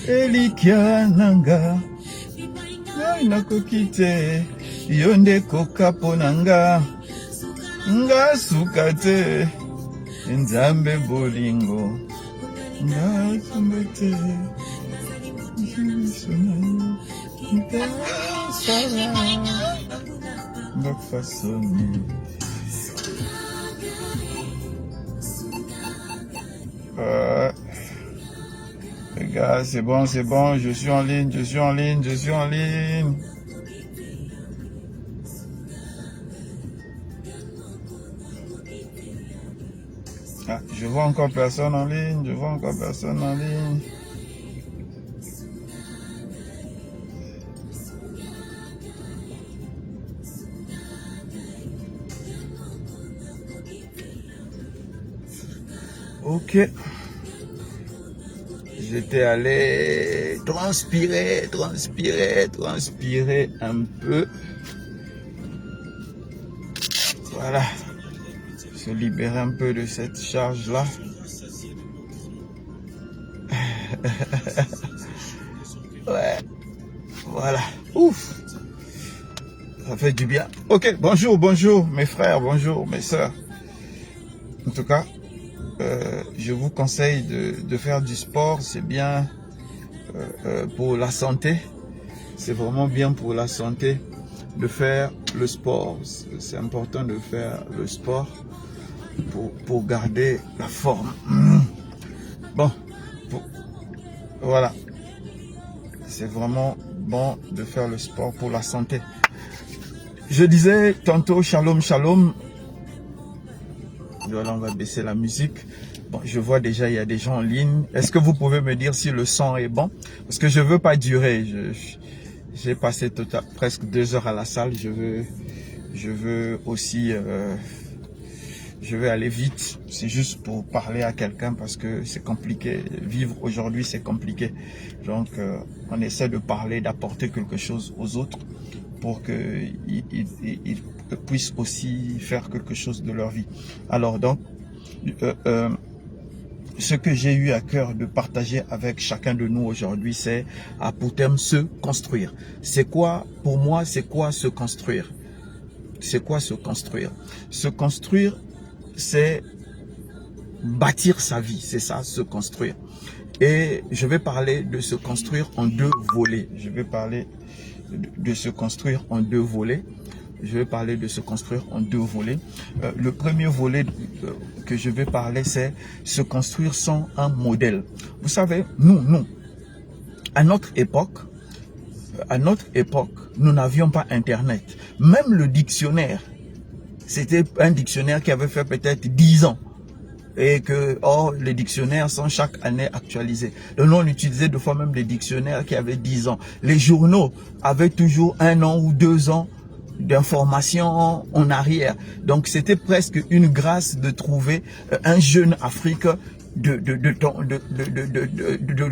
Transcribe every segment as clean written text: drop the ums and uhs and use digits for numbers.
Elikia nanga nakokite yonde kokapo nanga nga sukate nzambe bolingo nga sumbete les gars, c'est bon, je suis en ligne. Ah, je vois encore personne en ligne, Ok. J'étais allé transpirer un peu. Voilà. Se libérer un peu de cette charge-là. Ouais. Voilà. Ouf. Ça fait du bien. Ok. Bonjour mes frères, bonjour mes sœurs. En tout cas, je vous conseille de faire du sport. C'est bien pour la santé. C'est vraiment bien pour la santé de faire le sport. C'est important de faire le sport pour garder la forme. Bon, voilà. C'est vraiment bon de faire le sport pour la santé. Je disais tantôt shalom. Voilà, on va baisser la musique. Bon, je vois déjà, il y a des gens en ligne. Est-ce que vous pouvez me dire si le son est bon? Parce que je veux pas durer. J'ai passé presque 2 heures à la salle. Je veux aussi... je vais aller vite. C'est juste pour parler à quelqu'un parce que c'est compliqué. Vivre aujourd'hui, c'est compliqué. Donc, on essaie de parler, d'apporter quelque chose aux autres pour qu'ils puissent aussi faire quelque chose de leur vie. Alors donc, ce que j'ai eu à cœur de partager avec chacun de nous aujourd'hui, c'est pour thème se construire. C'est quoi, pour moi, c'est quoi se construire? C'est quoi se construire? Se construire, c'est bâtir sa vie, c'est ça, se construire. Et je vais parler de se construire en 2 volets. Je vais parler de se construire en 2 volets. Le premier volet que je vais parler, c'est se construire sans un modèle. Vous savez, nous, à notre époque, nous n'avions pas Internet. Même le dictionnaire, c'était un dictionnaire qui avait fait peut-être 10 ans. Et que, les dictionnaires sont chaque année actualisés. Donc, nous, on utilisait 2 fois même des dictionnaires qui avaient 10 ans. Les journaux avaient toujours 1 an ou 2 ans d'informations en arrière. Donc, c'était presque une grâce de trouver un jeune Afrique de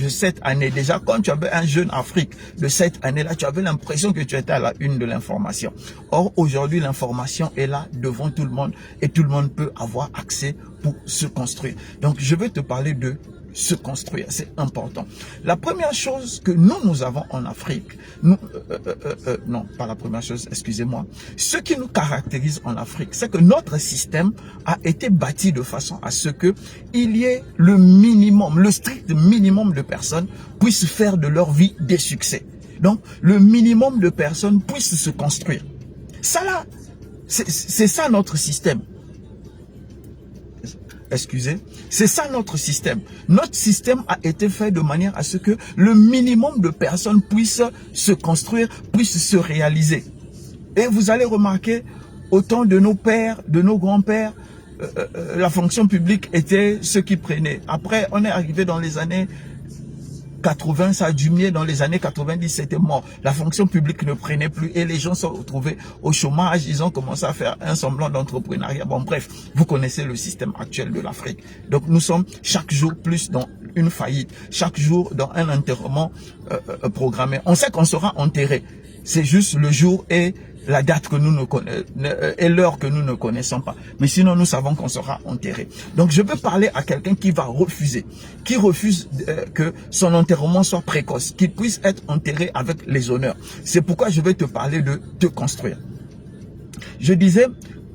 cette année. Déjà, quand tu avais un jeune Afrique de cette année-là, tu avais l'impression que tu étais à la une de l'information. Or, aujourd'hui, l'information est là devant tout le monde et tout le monde peut avoir accès pour se construire. Donc, je vais te parler de se construire, c'est important. La première chose que nous avons en Afrique, non, pas la première chose, excusez-moi, ce qui nous caractérise en Afrique, c'est que notre système a été bâti de façon à ce que il y ait le minimum, le strict minimum de personnes puissent faire de leur vie des succès. Donc, le minimum de personnes puissent se construire. Ça là, c'est ça notre système. Excusez, c'est ça notre système. Notre système a été fait de manière à ce que le minimum de personnes puissent se construire, puissent se réaliser. Et vous allez remarquer, au temps de nos pères, de nos grands-pères, la fonction publique était ce qui prenait. Après, on est arrivé dans les années 80, ça a diminué. Dans les années 90, c'était mort. La fonction publique ne prenait plus et les gens se sont retrouvés au chômage. Ils ont commencé à faire un semblant d'entrepreneuriat. Bon, bref, vous connaissez le système actuel de l'Afrique. Donc, nous sommes chaque jour plus dans une faillite, chaque jour dans un enterrement programmé. On sait qu'on sera enterré. C'est juste le jour et la date que nous ne connaissons, et l'heure que nous ne connaissons pas. Mais sinon, nous savons qu'on sera enterré. Donc, je peux parler à quelqu'un qui va refuser, qui refuse que son enterrement soit précoce, qu'il puisse être enterré avec les honneurs. C'est pourquoi je vais te parler de te construire. Je disais,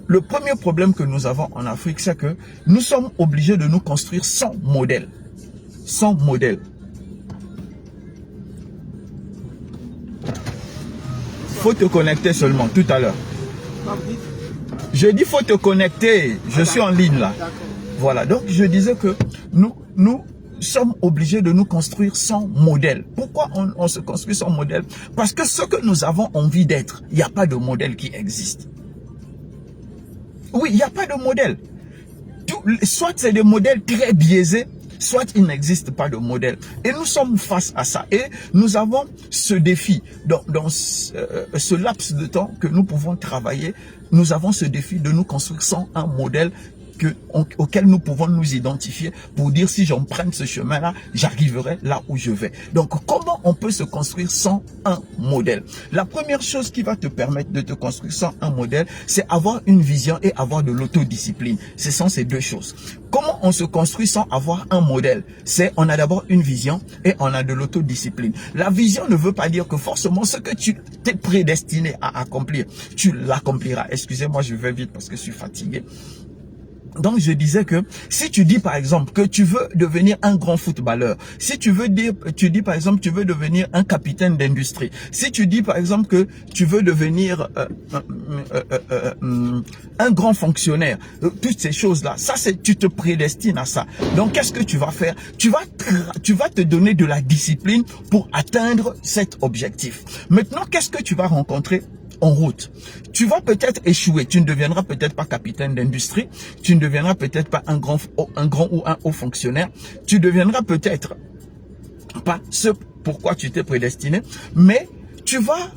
le premier problème que nous avons en Afrique, c'est que nous sommes obligés de nous construire sans modèle. Sans modèle. Faut te connecter seulement, tout à l'heure. Je dis faut te connecter, je suis en ligne là. Voilà, donc je disais que nous sommes obligés de nous construire sans modèle. Pourquoi on se construit sans modèle? Parce que ce que nous avons envie d'être, il n'y a pas de modèle qui existe. Oui, il n'y a pas de modèle. Soit c'est des modèles très biaisés, soit il n'existe pas de modèle. Et nous sommes face à ça. Et nous avons ce défi, dans ce laps de temps que nous pouvons travailler, nous avons ce défi de nous construire sans un modèle auquel nous pouvons nous identifier pour dire si j'emprunte ce chemin-là, j'arriverai là où je vais. Donc, comment on peut se construire sans un modèle? La première chose qui va te permettre de te construire sans un modèle, c'est avoir une vision et avoir de l'autodiscipline. Ce sont ces deux choses. Comment on se construit sans avoir un modèle? C'est on a d'abord une vision et on a de l'autodiscipline. La vision ne veut pas dire que forcément ce que tu t'es prédestiné à accomplir, tu l'accompliras. Excusez-moi, je vais vite parce que je suis fatigué. Donc, je disais que si tu dis, par exemple, que tu veux devenir un grand footballeur, si tu dis, par exemple, tu veux devenir un capitaine d'industrie, si tu dis, par exemple, que tu veux devenir un grand fonctionnaire, toutes ces choses-là, ça, tu te prédestines à ça. Donc, qu'est-ce que tu vas faire? Tu vas te donner de la discipline pour atteindre cet objectif. Maintenant, qu'est-ce que tu vas rencontrer en route? Tu vas peut-être échouer, tu ne deviendras peut-être pas capitaine d'industrie, tu ne deviendras peut-être pas un grand ou un haut fonctionnaire, tu deviendras peut-être pas ce pourquoi tu t'es prédestiné, mais tu vas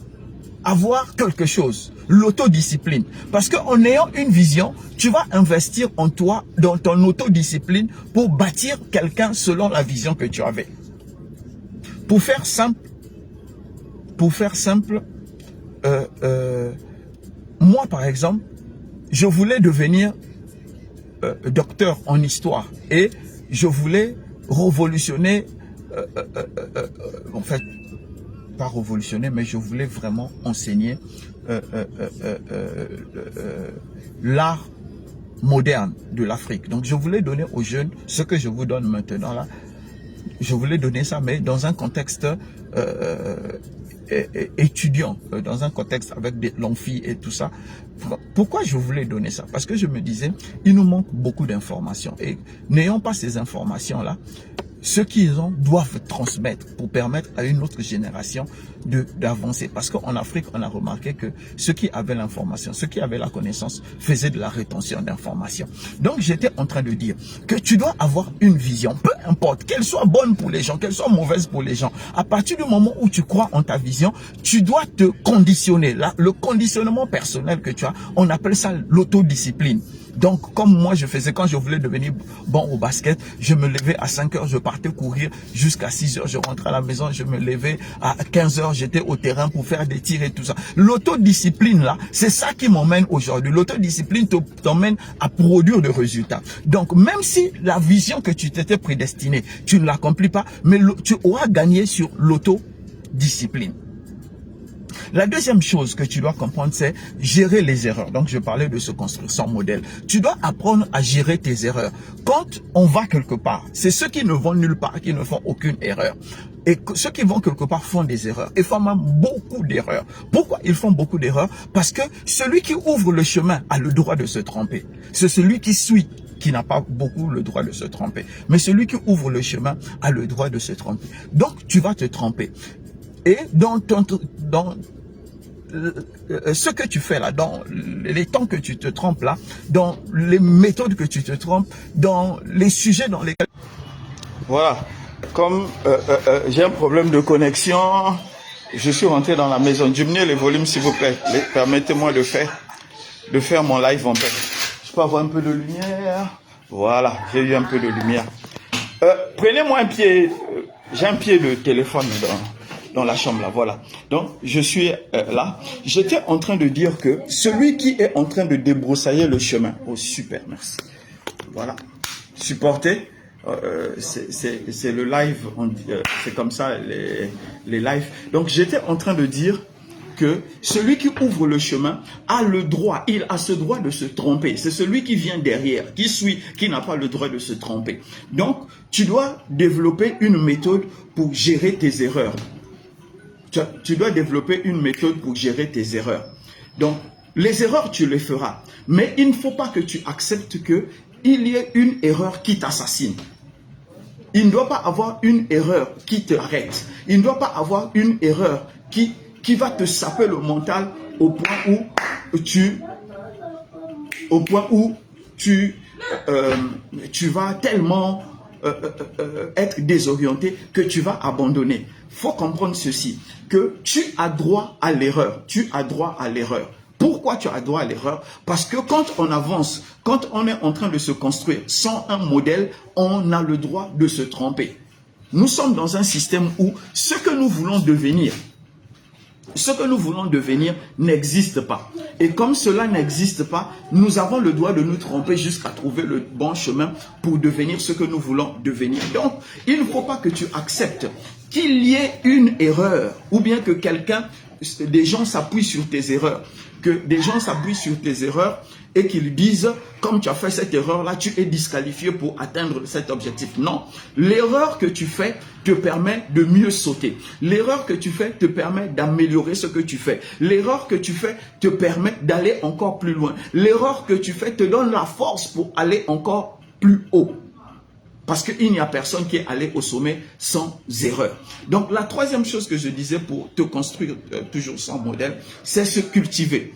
avoir quelque chose, l'autodiscipline. Parce qu'en ayant une vision, tu vas investir en toi, dans ton autodiscipline pour bâtir quelqu'un selon la vision que tu avais. Pour faire simple, moi, par exemple, je voulais devenir docteur en histoire et je voulais révolutionner, en fait, pas révolutionner, mais je voulais vraiment enseigner l'art moderne de l'Afrique. Donc, je voulais donner aux jeunes ce que je vous donne maintenant là. Je voulais donner ça, mais dans un contexte étudiant, dans un contexte avec des l'amphi et tout ça. Pourquoi je voulais donner ça? Parce que je me disais, il nous manque beaucoup d'informations. Et n'ayant pas ces informations-là, ceux qui ont doivent transmettre pour permettre à une autre génération d'avancer. Parce qu'en Afrique, on a remarqué que ceux qui avaient l'information, ceux qui avaient la connaissance, faisaient de la rétention d'informations. Donc, j'étais en train de dire que tu dois avoir une vision, peu importe, qu'elle soit bonne pour les gens, qu'elle soit mauvaise pour les gens. À partir du moment où tu crois en ta vision, tu dois te conditionner. Là, le conditionnement personnel que tu as, on appelle ça l'autodiscipline. Donc, comme moi, je faisais quand je voulais devenir bon au basket, je me levais à 5 heures, je partais courir jusqu'à 6 heures, je rentrais à la maison, je me levais à 15 heures, j'étais au terrain pour faire des tirs et tout ça. L'autodiscipline, là, c'est ça qui m'emmène aujourd'hui. L'autodiscipline t'emmène à produire de résultats. Donc, même si la vision que tu t'étais prédestiné, tu ne l'accomplis pas, mais tu auras gagné sur l'autodiscipline. La deuxième chose que tu dois comprendre, c'est gérer les erreurs. Donc, je parlais de se construire sans modèle. Tu dois apprendre à gérer tes erreurs. Quand on va quelque part, c'est ceux qui ne vont nulle part, qui ne font aucune erreur. Et ceux qui vont quelque part font des erreurs. Et font même beaucoup d'erreurs. Pourquoi ils font beaucoup d'erreurs? Parce que celui qui ouvre le chemin a le droit de se tromper. C'est celui qui suit qui n'a pas beaucoup le droit de se tromper. Mais celui qui ouvre le chemin a le droit de se tromper. Donc, tu vas te tromper. Et dans ce que tu fais là, dans les temps que tu te trompes là, dans les méthodes que tu te trompes, dans les sujets dans lesquels... Voilà, comme j'ai un problème de connexion, je suis rentré dans la maison. Diminuez les volumes s'il vous plaît, permettez-moi de faire mon live en paix. Je peux avoir un peu de lumière? Voilà, j'ai eu un peu de lumière. Prenez-moi un pied. J'ai un pied de téléphone dans la chambre, là, voilà. Donc, je suis là. J'étais en train de dire que celui qui est en train de débroussailler le chemin. Oh, super, merci. Voilà. Supporter. C'est le live. C'est comme ça, les lives. Donc, j'étais en train de dire que celui qui ouvre le chemin a le droit, il a ce droit de se tromper. C'est celui qui vient derrière, qui suit, qui n'a pas le droit de se tromper. Donc, tu dois développer une méthode pour gérer tes erreurs. Tu dois développer une méthode pour gérer tes erreurs. Donc, les erreurs, tu les feras. Mais il ne faut pas que tu acceptes qu'il y ait une erreur qui t'assassine. Il ne doit pas avoir une erreur qui t'arrête. Il ne doit pas avoir une erreur qui va te saper le mental au point où tu vas tellement être désorienté que tu vas abandonner. Faut comprendre ceci, que tu as droit à l'erreur. Tu as droit à l'erreur. Pourquoi tu as droit à l'erreur? Parce que quand on avance, quand on est en train de se construire sans un modèle, on a le droit de se tromper. Nous sommes dans un système où ce que nous voulons devenir n'existe pas. Et comme cela n'existe pas, nous avons le droit de nous tromper jusqu'à trouver le bon chemin pour devenir ce que nous voulons devenir. Donc, il ne faut pas que tu acceptes qu'il y ait une erreur ou bien que des gens s'appuient sur tes erreurs. Et qu'ils disent, comme tu as fait cette erreur-là, tu es disqualifié pour atteindre cet objectif. Non, l'erreur que tu fais te permet de mieux sauter. L'erreur que tu fais te permet d'améliorer ce que tu fais. L'erreur que tu fais te permet d'aller encore plus loin. L'erreur que tu fais te donne la force pour aller encore plus haut. Parce qu'il n'y a personne qui est allé au sommet sans erreur. Donc, la troisième chose que je disais pour te construire toujours sans modèle, c'est se cultiver.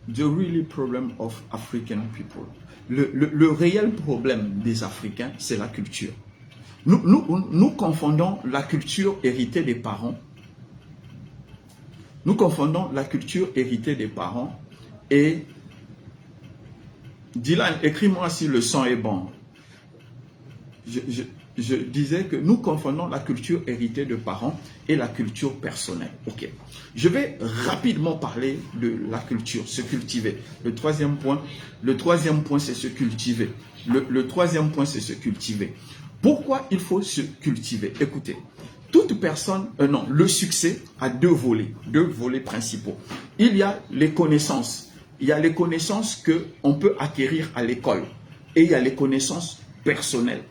The really problem of African people. Le réel problème des Africains, c'est la culture. Nous confondons la culture héritée des parents. Et Dylan, écris-moi si le son est bon. Je disais que nous confondons la culture héritée de parents et la culture personnelle. Ok. Je vais rapidement parler de la culture, se cultiver. Le troisième point, c'est se cultiver. Le troisième point, c'est se cultiver. Pourquoi il faut se cultiver? Écoutez, toute personne, le succès a deux volets principaux. Il y a les connaissances. Il y a les connaissances qu'on peut acquérir à l'école et il y a les connaissances personnelles.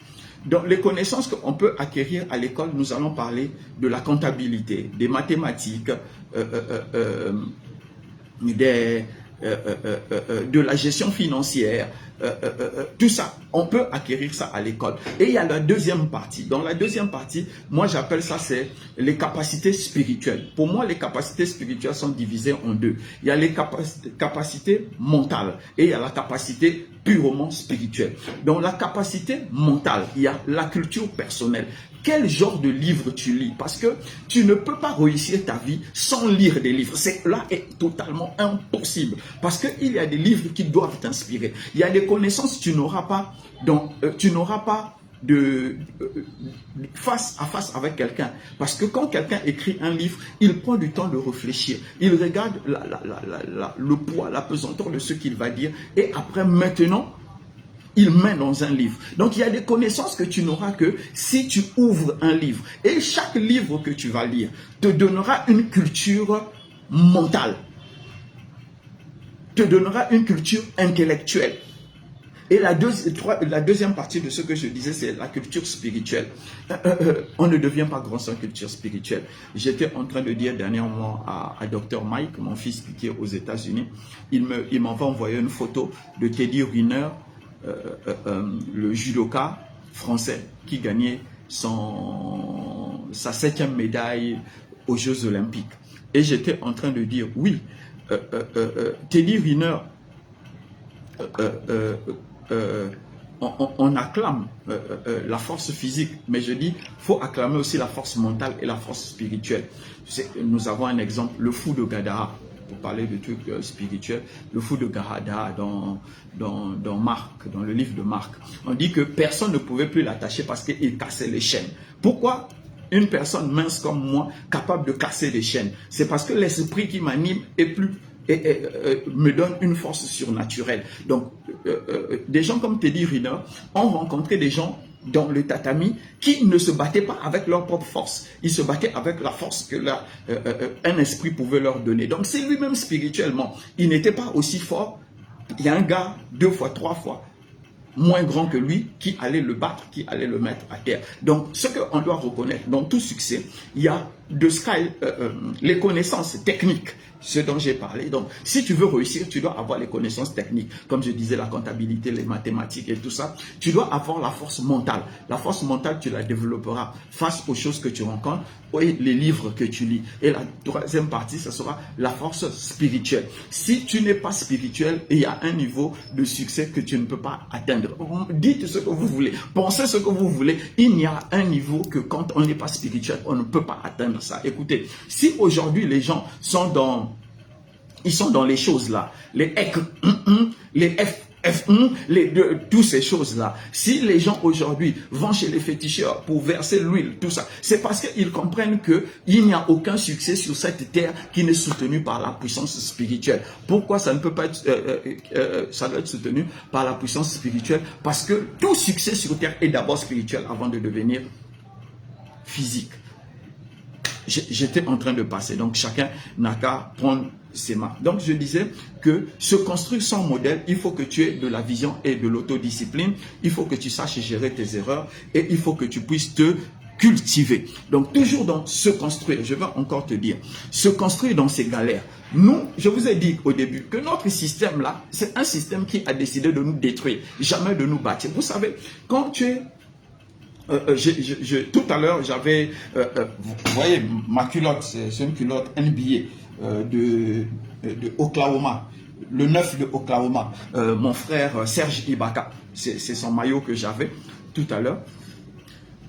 Dans les connaissances qu'on peut acquérir à l'école, nous allons parler de la comptabilité, des mathématiques, de la gestion financière, tout ça, on peut acquérir ça à l'école. Et il y a la deuxième partie. Dans la deuxième partie, moi j'appelle ça, c'est les capacités spirituelles. Pour moi, les capacités spirituelles sont divisées en deux. Il y a les capacités mentales et il y a la capacité purement spirituelle. Dans la capacité mentale, il y a la culture personnelle. Quel genre de livre tu lis? Parce que tu ne peux pas réussir ta vie sans lire des livres. Cela est totalement impossible. Parce qu'il y a des livres qui doivent t'inspirer. Il y a des connaissances que tu n'auras pas, de face à face avec quelqu'un. Parce que quand quelqu'un écrit un livre, il prend du temps de réfléchir. Il regarde le poids, la pesanteur de ce qu'il va dire. Et après, maintenant, il met dans un livre. Donc, il y a des connaissances que tu n'auras que si tu ouvres un livre. Et chaque livre que tu vas lire te donnera une culture mentale, te donnera une culture intellectuelle. Et la deuxième partie de ce que je disais, c'est la culture spirituelle. On ne devient pas grand sans culture spirituelle. J'étais en train de dire dernièrement à Dr Mike, mon fils qui est aux États-Unis, il m'avait envoyé une photo de Teddy Riner, le judoka français qui gagnait sa 7e médaille aux Jeux Olympiques. Et j'étais en train de dire, oui, Teddy Riner, on acclame la force physique, mais je dis, il faut acclamer aussi la force mentale et la force spirituelle. Nous avons un exemple, le fou de Gadara. pour parler de trucs spirituels, le fou de Garada dans Marc, dans le livre de Marc. On dit que personne ne pouvait plus l'attacher parce qu'il cassait les chaînes. Pourquoi une personne mince comme moi, capable de casser les chaînes? C'est parce que l'esprit qui m'anime est plus... me donne une force surnaturelle. Donc, des gens comme Teddy Riner ont rencontré des gens dans le tatami qui ne se battaient pas avec leur propre force. Ils se battaient avec la force que un esprit pouvait leur donner. Donc, c'est lui-même spirituellement. Il n'était pas aussi fort. Il y a un gars 2 fois, 3 fois moins grand que lui qui allait le battre, qui allait le mettre à terre. Donc, ce qu'on doit reconnaître dans tout succès, il y a les connaissances techniques, ce dont j'ai parlé. Donc, si tu veux réussir, tu dois avoir les connaissances techniques. Comme je disais, la comptabilité, les mathématiques et tout ça. Tu dois avoir la force mentale. La force mentale, tu la développeras face aux choses que tu rencontres et les livres que tu lis. Et la troisième partie, ce sera la force spirituelle. Si tu n'es pas spirituel, il y a un niveau de succès que tu ne peux pas atteindre. Dites ce que vous voulez. Pensez ce que vous voulez. Il y a un niveau que quand on n'est pas spirituel, on ne peut pas atteindre ça. Écoutez, si aujourd'hui les gens sont dans les choses là, les toutes ces choses-là. Si les gens aujourd'hui vont chez les féticheurs pour verser l'huile, tout ça, c'est parce qu'ils comprennent qu'il n'y a aucun succès sur cette terre qui n'est soutenu par la puissance spirituelle. Pourquoi ça ne peut pas être, ça doit être soutenu par la puissance spirituelle? Parce que tout succès sur terre est d'abord spirituel avant de devenir physique. J'étais en train de passer, donc chacun n'a qu'à prendre ses marques. Donc je disais que se construire sans modèle, il faut que tu aies de la vision et de l'autodiscipline, il faut que tu saches gérer tes erreurs et il faut que tu puisses te cultiver. Donc toujours dans se construire, je vais encore te dire, se construire dans ces galères. Nous, je vous ai dit au début que notre système là, c'est un système qui a décidé de nous détruire, jamais de nous bâtir. Vous savez, quand tu es tout à l'heure, j'avais, vous voyez, ma culotte, c'est une culotte NBA de Oklahoma, le 9 de Oklahoma. Mon frère Serge Ibaka, c'est son maillot que j'avais tout à l'heure.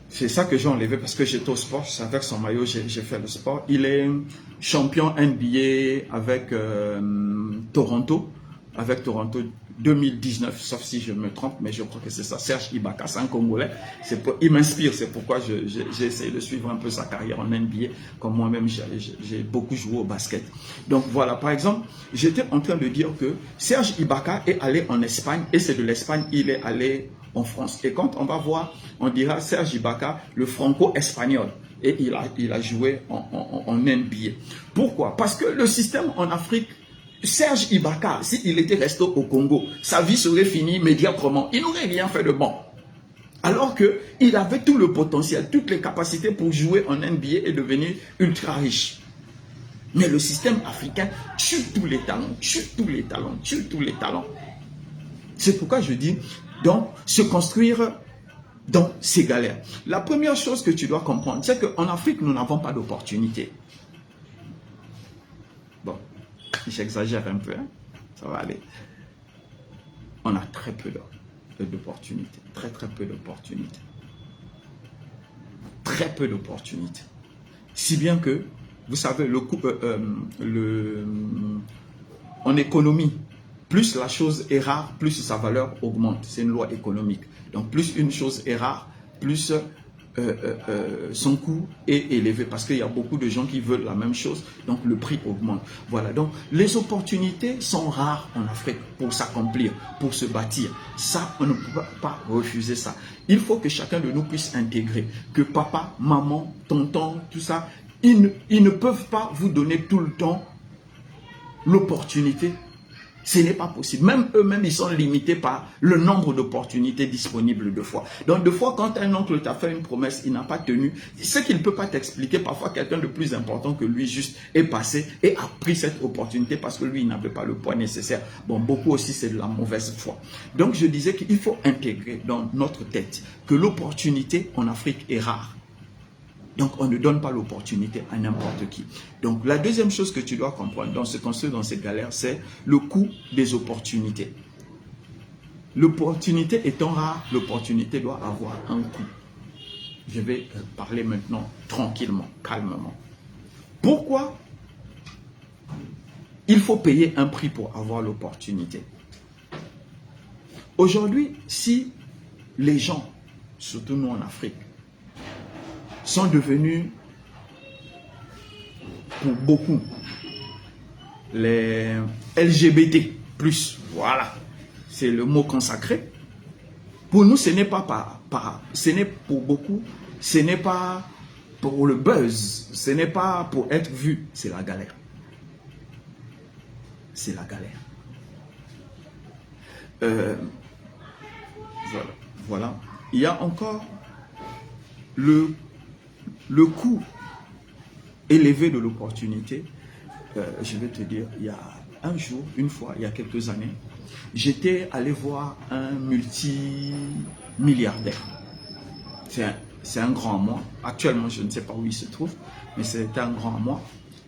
C'est ça que j'ai enlevé parce que j'étais au sport. Avec son maillot, j'ai fait le sport. Il est champion NBA avec Toronto. Avec Toronto 2019, sauf si je me trompe, mais je crois que c'est ça. Serge Ibaka, c'est un Congolais. Il m'inspire, c'est pourquoi j'ai essayé de suivre un peu sa carrière en NBA. Comme moi-même, j'ai beaucoup joué au basket. Donc voilà, par exemple, j'étais en train de dire que Serge Ibaka est allé en Espagne et c'est de l'Espagne, il est allé en France. Et quand on va voir, on dira Serge Ibaka, le franco-espagnol. Et il a joué en NBA. Pourquoi? Parce que le système en Afrique, Serge Ibaka, s'il était resté au Congo, sa vie serait finie médiocrement. Il n'aurait rien fait de bon. Alors qu'il avait tout le potentiel, toutes les capacités pour jouer en NBA et devenir ultra riche. Mais le système africain tue tous les talents, tue tous les talents, tue tous les talents. C'est pourquoi je dis, donc, se construire dans ces galères. La première chose que tu dois comprendre, c'est qu'en Afrique, nous n'avons pas d'opportunité. Bon, j'exagère un peu, hein? Ça va aller. On a très peu d'opportunités, très peu d'opportunités. Très peu d'opportunités. Si bien que, vous savez, en économie, plus la chose est rare, plus sa valeur augmente. C'est une loi économique. Donc, plus une chose est rare, plus son coût est élevé parce qu'il y a beaucoup de gens qui veulent la même chose, donc le prix augmente. Voilà, donc les opportunités sont rares en Afrique pour s'accomplir, pour se bâtir. Ça, on ne peut pas refuser ça. Il faut que chacun de nous puisse intégrer que papa, maman, tonton, tout ça, ils ne peuvent pas vous donner tout le temps l'opportunité. Ce n'est pas possible. Même eux-mêmes, ils sont limités par le nombre d'opportunités disponibles de fois. Donc, de fois, quand un oncle t'a fait une promesse, il n'a pas tenu. Ce qu'il ne peut pas t'expliquer, parfois, quelqu'un de plus important que lui juste est passé et a pris cette opportunité parce que lui, il n'avait pas le poids nécessaire. Bon, beaucoup aussi, c'est de la mauvaise foi. Donc, je disais qu'il faut intégrer dans notre tête que l'opportunité en Afrique est rare. Donc, on ne donne pas l'opportunité à n'importe qui. Donc, la deuxième chose que tu dois comprendre dans se construire dans ces galères, c'est le coût des opportunités. L'opportunité étant rare, l'opportunité doit avoir un coût. Je vais parler maintenant tranquillement, calmement. Pourquoi il faut payer un prix pour avoir l'opportunité. Aujourd'hui, si les gens, surtout nous en Afrique, sont devenus, pour beaucoup, les LGBT+, voilà, c'est le mot consacré. Pour nous, ce n'est pas ce n'est pour beaucoup, ce n'est pas pour le buzz, ce n'est pas pour être vu, c'est la galère. C'est la galère. Voilà. Il y a encore le coût élevé de l'opportunité. Je vais te dire, il y a un jour, une fois, il y a quelques années, j'étais allé voir un multimilliardaire. C'est un grand à moi. Actuellement, je ne sais pas où il se trouve, mais c'est un grand à moi.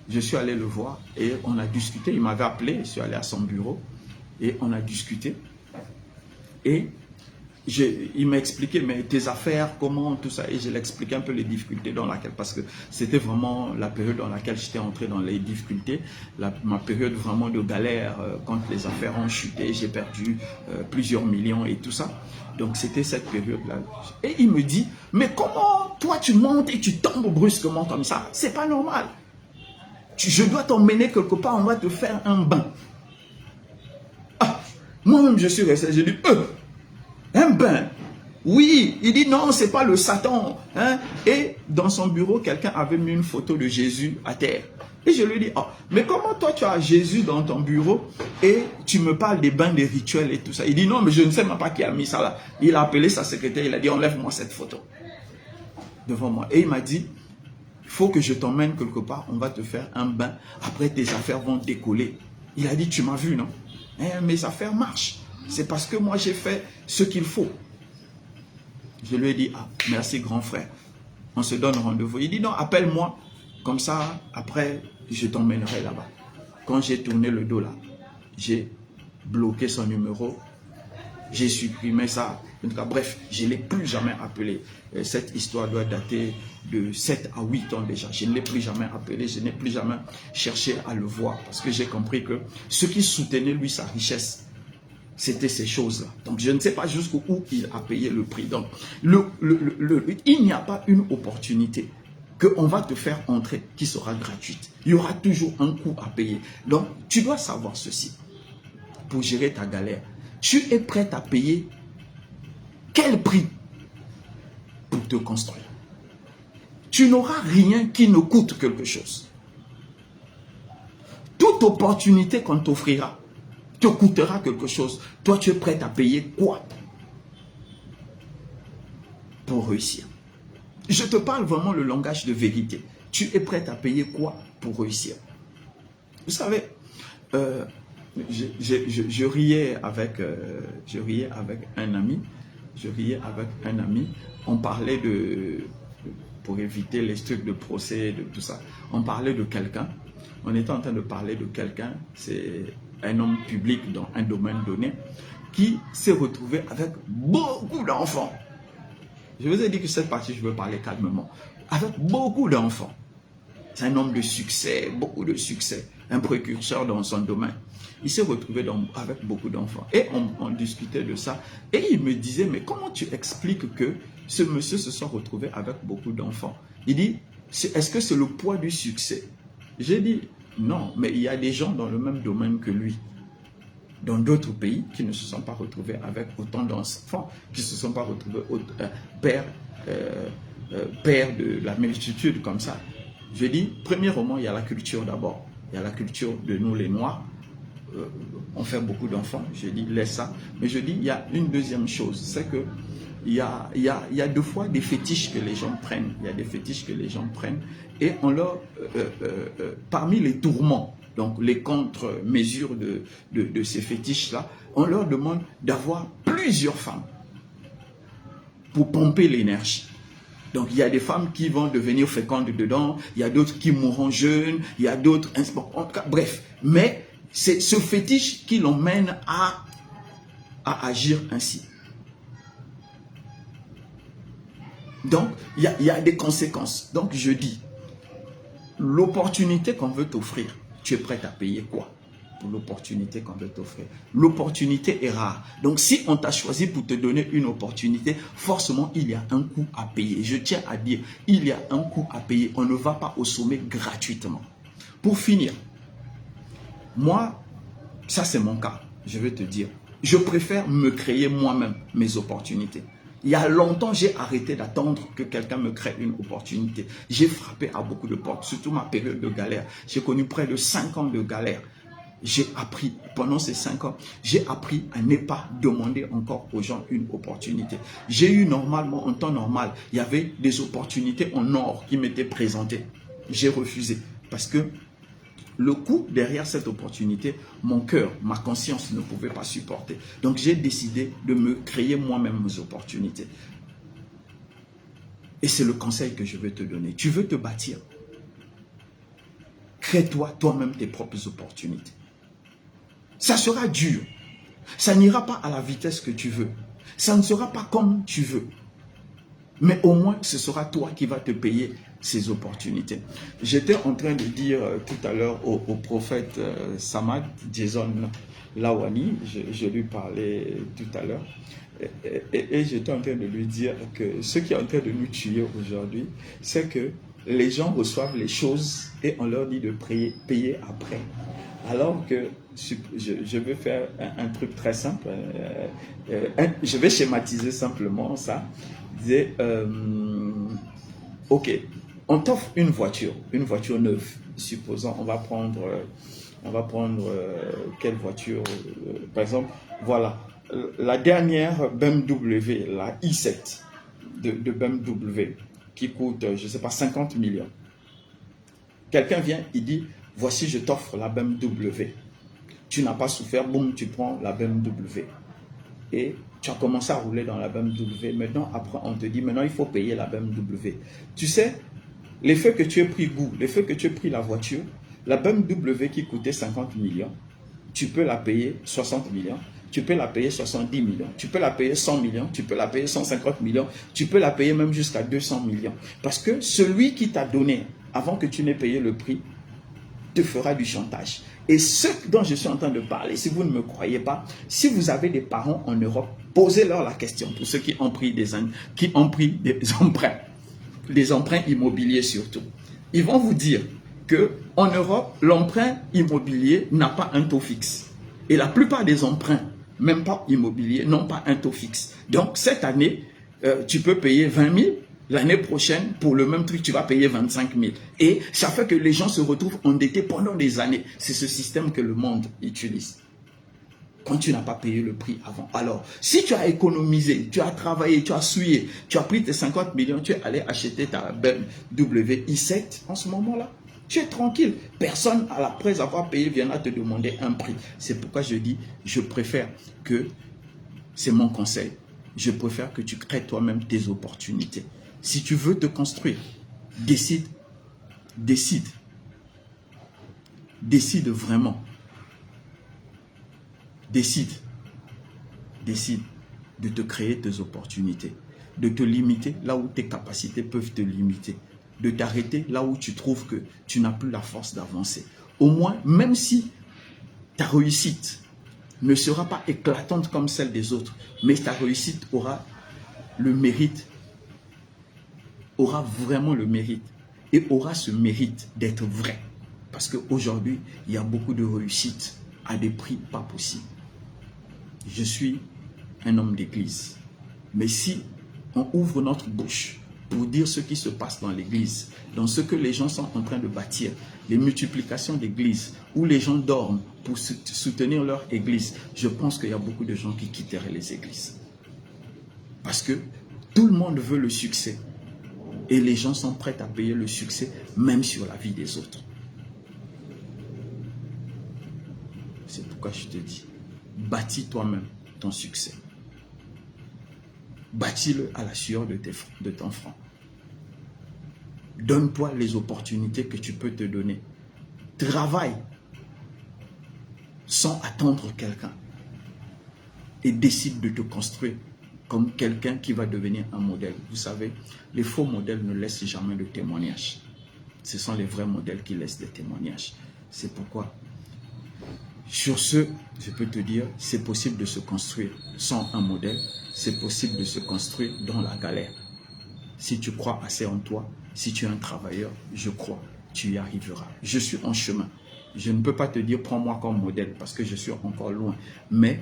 Je suis allé le voir et on a discuté. Il m'avait appelé, je suis allé à son bureau et on a discuté. Et il m'a expliqué, mais tes affaires, comment, tout ça. Et je lui ai expliqué un peu les difficultés dans laquelle, parce que c'était vraiment la période dans laquelle j'étais entré dans les difficultés, ma période vraiment de galère, quand les affaires ont chuté, j'ai perdu plusieurs millions et tout ça. Donc c'était cette période-là. Et il me dit, mais comment toi tu montes et tu tombes brusquement comme ça? C'est pas normal. Je dois t'emmener quelque part, on va te faire un bain. Ah, moi-même je suis resté, j'ai dit, un bain. Oui, il dit non, c'est pas le Satan. Hein? Et dans son bureau, quelqu'un avait mis une photo de Jésus à terre. Et je lui dis, oh, mais comment toi tu as Jésus dans ton bureau et tu me parles des bains, des rituels et tout ça? Il dit non, mais je ne sais même pas qui a mis ça là. Il a appelé sa secrétaire, il a dit enlève-moi cette photo devant moi. Et il m'a dit, il faut que je t'emmène quelque part, on va te faire un bain. Après tes affaires vont décoller. Il a dit, tu m'as vu, non? Mes affaires marchent. C'est parce que moi j'ai fait ce qu'il faut. Je lui ai dit, ah, merci grand frère. On se donne rendez-vous. Il dit, non, appelle-moi. Comme ça, après, je t'emmènerai là-bas. Quand j'ai tourné le dos là, j'ai bloqué son numéro. J'ai supprimé ça. En tout cas, bref, je ne l'ai plus jamais appelé. Cette histoire doit dater de 7 à 8 ans déjà. Je ne l'ai plus jamais appelé. Je n'ai plus jamais cherché à le voir. Parce que j'ai compris que ce qui soutenait lui sa richesse, c'était ces choses-là. Donc, je ne sais pas jusqu'où il a payé le prix. Donc, il n'y a pas une opportunité qu'on va te faire entrer qui sera gratuite. Il y aura toujours un coût à payer. Donc, tu dois savoir ceci. Pour gérer ta galère, tu es prêt à payer quel prix pour te construire? Tu n'auras rien qui ne coûte quelque chose. Toute opportunité qu'on t'offrira te coûtera quelque chose. Toi, tu es prêt à payer quoi pour réussir? Je te parle vraiment le langage de vérité. Tu es prêt à payer quoi pour réussir? Vous savez, je riais avec un ami. On parlait de, pour éviter les trucs de procès, de tout ça, on parlait de quelqu'un. On était en train de parler de quelqu'un, c'est un homme public dans un domaine donné, qui s'est retrouvé avec beaucoup d'enfants. Je vous ai dit que cette partie, je veux parler calmement. Avec beaucoup d'enfants. C'est un homme de succès, beaucoup de succès, un précurseur dans son domaine. Il s'est retrouvé avec beaucoup d'enfants. Et on discutait de ça. Et il me disait, mais comment tu expliques que ce monsieur se soit retrouvé avec beaucoup d'enfants? Il dit, est-ce que c'est le poids du succès? J'ai dit, non, mais il y a des gens dans le même domaine que lui, dans d'autres pays, qui ne se sont pas retrouvés avec autant d'enfants, qui ne se sont pas retrouvés père de la multitude comme ça. Je dis, premièrement, il y a la culture d'abord. Il y a la culture de nous les Noirs. On fait beaucoup d'enfants. Je dis, laisse ça. Mais je dis, il y a une deuxième chose, c'est que il y a deux fois des fétiches que les gens prennent. Il y a des fétiches que les gens prennent. Et on leur, parmi les tourments, donc les contre-mesures de ces fétiches-là, on leur demande d'avoir plusieurs femmes pour pomper l'énergie. Donc il y a des femmes qui vont devenir fécondes dedans, il y a d'autres qui mourront jeunes, il y a d'autres, en tout cas, bref. Mais c'est ce fétiche qui l'emmène à agir ainsi. Donc, il y a des conséquences. Donc, je dis, l'opportunité qu'on veut t'offrir, tu es prêt à payer quoi? pour l'opportunité qu'on veut t'offrir. L'opportunité est rare. Donc, si on t'a choisi pour te donner une opportunité, forcément, il y a un coût à payer. Je tiens à dire, il y a un coût à payer. On ne va pas au sommet gratuitement. Pour finir, moi, ça c'est mon cas, je vais te dire. Je préfère me créer moi-même mes opportunités. Il y a longtemps, j'ai arrêté d'attendre que quelqu'un me crée une opportunité. J'ai frappé à beaucoup de portes, surtout ma période de galère. J'ai connu près de 5 ans de galère. J'ai appris, pendant ces 5 ans, j'ai appris à ne pas demander encore aux gens une opportunité. J'ai eu normalement, en temps normal, il y avait des opportunités en or qui m'étaient présentées. J'ai refusé parce que le coût derrière cette opportunité, mon cœur, ma conscience ne pouvait pas supporter. Donc j'ai décidé de me créer moi-même mes opportunités. Et c'est le conseil que je vais te donner. Tu veux te bâtir? Crée-toi toi-même tes propres opportunités. Ça sera dur. Ça n'ira pas à la vitesse que tu veux. Ça ne sera pas comme tu veux. Mais au moins, ce sera toi qui vas te payer ces opportunités. J'étais en train de dire tout à l'heure au prophète Samad, Jason Lawani, je lui parlais tout à l'heure, et j'étais en train de lui dire que ce qui est en train de nous tuer aujourd'hui, c'est que les gens reçoivent les choses et on leur dit de payer après. Alors que je vais faire un truc très simple, je vais schématiser simplement ça. Disais, ok, on t'offre une voiture neuve. Supposons, on va prendre quelle voiture, par exemple, voilà, la dernière BMW, la i7 de BMW, qui coûte, je ne sais pas, 50 millions. Quelqu'un vient, il dit, voici, je t'offre la BMW. Tu n'as pas souffert, boum, tu prends la BMW. Et tu as commencé à rouler dans la BMW. Maintenant, après, on te dit, maintenant, il faut payer la BMW. Tu sais, l'effet que tu aies pris goût, l'effet que tu aies pris la voiture, la BMW qui coûtait 50 millions, tu peux la payer 60 millions, tu peux la payer 70 millions, tu peux la payer 100 millions, tu peux la payer 150 millions, tu peux la payer même jusqu'à 200 millions. Parce que celui qui t'a donné, avant que tu n'aies payé le prix, te fera du chantage. Et ce dont je suis en train de parler, si vous ne me croyez pas, si vous avez des parents en Europe, posez-leur la question, pour ceux qui ont pris des emprunts immobiliers surtout. Ils vont vous dire qu'en Europe, l'emprunt immobilier n'a pas un taux fixe. Et la plupart des emprunts, même pas immobiliers, n'ont pas un taux fixe. Donc cette année, tu peux payer 20 000. L'année prochaine, pour le même truc, tu vas payer 25 000. Et ça fait que les gens se retrouvent endettés pendant des années. C'est ce système que le monde utilise. Quand tu n'as pas payé le prix avant. Alors, si tu as économisé, tu as travaillé, tu as souillé, tu as pris tes 50 millions, tu es allé acheter ta BMW i7, en ce moment-là, tu es tranquille. Personne, après avoir payé, viendra te demander un prix. C'est pourquoi je dis, je préfère que, c'est mon conseil, je préfère que tu crées toi-même tes opportunités. Si tu veux te construire, décide vraiment. Décide de te créer tes opportunités, de te limiter là où tes capacités peuvent te limiter, de t'arrêter là où tu trouves que tu n'as plus la force d'avancer. Au moins, même si ta réussite ne sera pas éclatante comme celle des autres, mais ta réussite aura le mérite, aura vraiment le mérite et aura ce mérite d'être vrai. Parce qu'aujourd'hui, il y a beaucoup de réussites à des prix pas possibles. Je suis un homme d'église. Mais si on ouvre notre bouche pour dire ce qui se passe dans l'église, dans ce que les gens sont en train de bâtir, les multiplications d'églises, où les gens dorment pour soutenir leur église, je pense qu'il y a beaucoup de gens qui quitteraient les églises. Parce que tout le monde veut le succès. Et les gens sont prêts à payer le succès, même sur la vie des autres. C'est pourquoi je te dis, bâtis toi-même ton succès. Bâtis-le à la sueur de ton front. Donne-toi les opportunités que tu peux te donner. Travaille sans attendre quelqu'un. Et décide de te construire comme quelqu'un qui va devenir un modèle. Vous savez, les faux modèles ne laissent jamais de témoignages. Ce sont les vrais modèles qui laissent des témoignages. C'est pourquoi Sur ce, je peux te dire, c'est possible de se construire sans un modèle, c'est possible de se construire dans la galère. Si tu crois assez en toi, si tu es un travailleur, je crois, tu y arriveras. Je suis en chemin. Je ne peux pas te dire, prends-moi comme modèle parce que je suis encore loin. Mais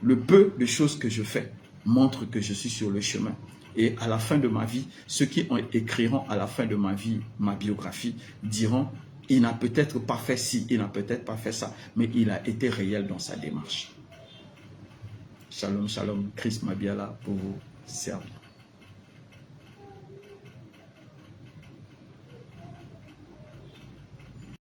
le peu de choses que je fais montre que je suis sur le chemin. Et à la fin de ma vie, ceux qui écriront à la fin de ma vie, ma biographie, diront, il n'a peut-être pas fait ci, il n'a peut-être pas fait ça, mais il a été réel dans sa démarche. Shalom, shalom, Chris Mabiala pour vous servir.